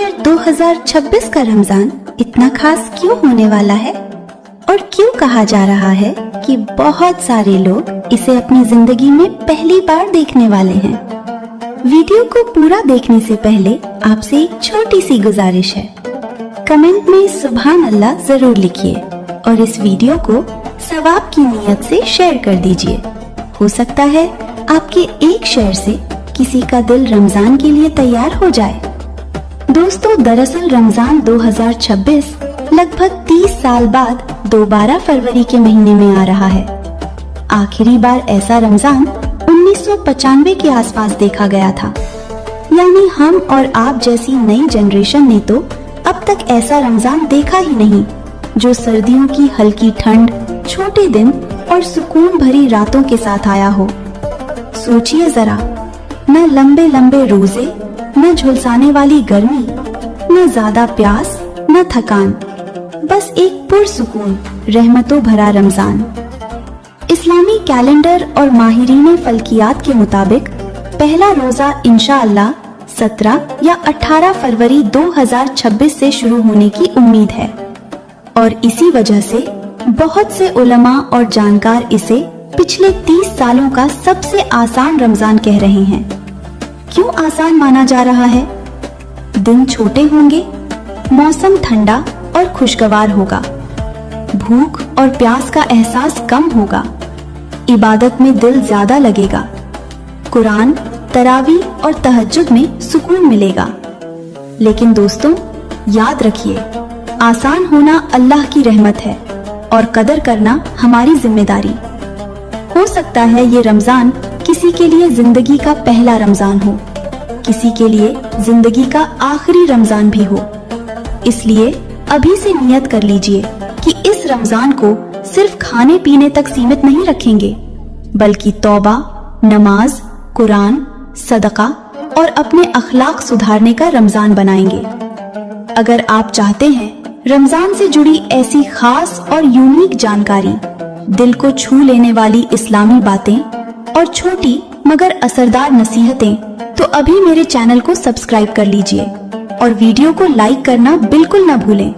आखिर 2026 का रमजान इतना खास क्यों होने वाला है और क्यों कहा जा रहा है कि बहुत सारे लोग इसे अपनी जिंदगी में पहली बार देखने वाले हैं। वीडियो को पूरा देखने से पहले आपसे एक छोटी सी गुजारिश है, कमेंट में सुभान अल्लाह जरूर लिखिए और इस वीडियो को सवाब की नीयत से शेयर कर दीजिए। हो सकता है आपके एक शेयर से किसी का दिल रमजान के लिए तैयार हो जाए। दोस्तों, दरअसल रमजान 2026 लगभग 30 साल बाद दोबारा फरवरी के महीने में आ रहा है। आखिरी बार ऐसा रमजान 1995 के आसपास देखा गया था। यानी हम और आप जैसी नई जनरेशन ने तो अब तक ऐसा रमजान देखा ही नहीं, जो सर्दियों की हल्की ठंड, छोटे दिन और सुकून भरी रातों के साथ आया हो। सोचिए जरा, न लंबे लंबे रोजे, न झुलसाने वाली गर्मी, न ज्यादा प्यास, न थकान, बस एक पुरसुकून रहमतों भरा रमजान। इस्लामी कैलेंडर और माहिरीन फल्कियात के मुताबिक पहला रोजा इंशाअल्लाह 17 या 18 फरवरी 2026 से शुरू होने की उम्मीद है और इसी वजह से बहुत से उलमा और जानकार इसे पिछले 30 सालों का सबसे आसान रमजान कह रहे हैं। क्यों आसान माना जा रहा है? दिन छोटे होंगे, मौसम ठंडा और खुशगवार होगा, भूख और प्यास का एहसास कम होगा, इबादत में दिल ज्यादा लगेगा, कुरान, तरावी और तहज्जुद में सुकून मिलेगा। लेकिन दोस्तों, याद रखिए, आसान होना अल्लाह की रहमत है और कदर करना हमारी जिम्मेदारी। हो सकता है ये रमजान किसी के लिए जिंदगी का पहला रमजान हो, किसी के लिए जिंदगी का आखिरी रमजान भी हो। इसलिए अभी से नियत कर लीजिए कि इस रमजान को सिर्फ खाने पीने तक सीमित नहीं रखेंगे, बल्कि तौबा, नमाज, कुरान, सदका और अपने अखलाक सुधारने का रमजान बनाएंगे। अगर आप चाहते हैं रमजान से जुड़ी ऐसी खास और यूनिक जानकारी, दिल को छू लेने वाली इस्लामी बातें और छोटी मगर असरदार नसीहतें, तो अभी मेरे चैनल को सब्सक्राइब कर लीजिए और वीडियो को लाइक करना बिल्कुल न भूलें।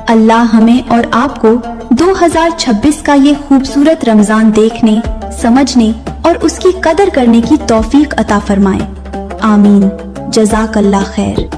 अल्लाह हमें और आपको 2026 का ये खूबसूरत रमजान देखने, समझने और उसकी कदर करने की तौफीक अता फरमाए। आमीन। जज़ाकल्लाह खैर।